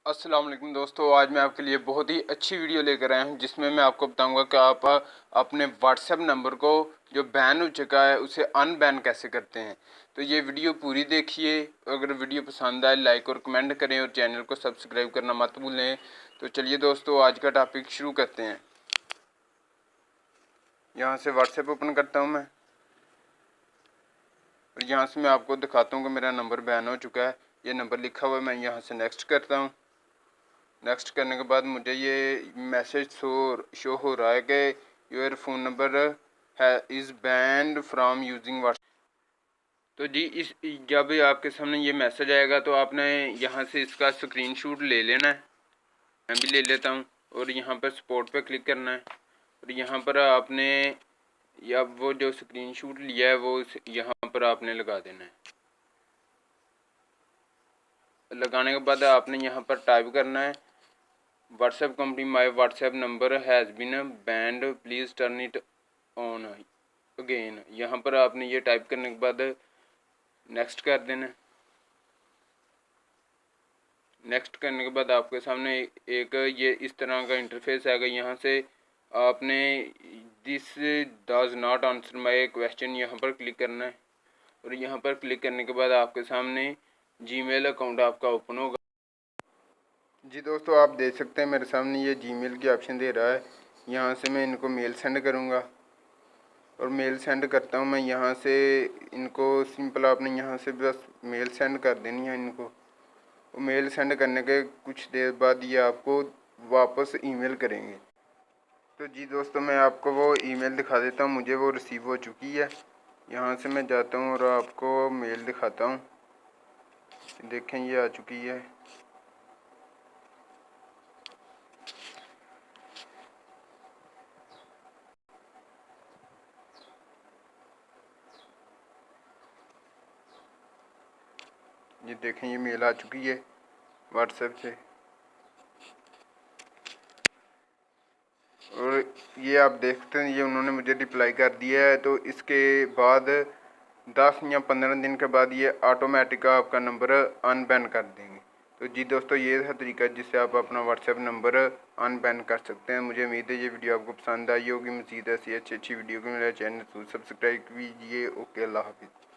अस्सलाम वालेकुम दोस्तों, आज मैं आपके लिए बहुत ही अच्छी वीडियो लेकर आया हूं जिसमें मैं आपको बताऊंगा कि आप अपने व्हाट्सएप नंबर को जो बैन हो चुका है उसे अनबैन कैसे करते हैं। तो ये वीडियो पूरी देखिए। अगर वीडियो पसंद आए लाइक और कमेंट करें और चैनल को सब्सक्राइब करना मत भूलें। तो चलिए दोस्तों, आज का टॉपिक शुरू करते हैं। यहाँ से व्हाट्सएप ओपन करता हूँ मैं, और यहाँ से मैं आपको दिखाता हूँ कि मेरा नंबर बैन हो चुका है। ये नंबर लिखा हुआ है, मैं यहाँ से नेक्स्ट करता हूँ। नेक्स्ट करने के बाद मुझे ये मैसेज शो हो रहा है कि योर फ़ोन नंबर है is banned from using WhatsApp. तो जी जब आपके सामने ये मैसेज आएगा तो आपने यहाँ से इसका स्क्रीनशॉट ले लेना है। मैं भी ले लेता हूँ और यहाँ पर सपोर्ट पे क्लिक करना है, और यहाँ पर आपने या वो जो स्क्रीनशॉट लिया है वो यहाँ पर आपने लगा देना है। लगाने के बाद आपने यहाँ पर टाइप करना है WhatsApp company my WhatsApp number has been banned please turn it on again. यहाँ पर आपने ये टाइप करने के बाद नेक्स्ट कर देना। नेक्स्ट करने के बाद आपके सामने एक ये इस तरह का इंटरफेस आएगा। यहाँ से आपने this does not answer my question यहाँ पर क्लिक करना है, और यहाँ पर क्लिक करने के बाद आपके सामने जीमेल अकाउंट आपका ओपन होगा। जी दोस्तों, आप देख सकते हैं मेरे सामने ये जीमेल की ऑप्शन दे रहा है। यहाँ से मैं इनको मेल सेंड करूँगा, और मेल सेंड करता हूँ मैं यहाँ से इनको। सिंपल आपने यहाँ से बस मेल सेंड कर देनी है इनको। वो मेल सेंड करने के कुछ देर बाद ये आपको वापस ईमेल करेंगे। तो जी दोस्तों, मैं आपको वो ईमेल दिखा देता हूँ। मुझे वो रिसीव हो चुकी है। यहाँ से मैं जाता हूँ और आपको मेल दिखाता हूँ। देखें, ये आ चुकी है। ये देखें, ये मेल आ चुकी है व्हाट्सएप से, और ये आप देखते हैं ये उन्होंने मुझे रिप्लाई कर दिया है। तो इसके बाद 10 या 15 दिन के बाद ये ऑटोमेटिक आपका नंबर अनबैन कर देंगे। तो जी दोस्तों, ये है तरीका जिससे आप अपना व्हाट्सएप नंबर अनबैन कर सकते हैं। मुझे उम्मीद है ये वीडियो आपको पसंद आई होगी। मज़ीद ऐसी अच्छी वीडियो को मेरे चैनल को सब्सक्राइब कीजिए। ओके, अल्लाह हाफिज़।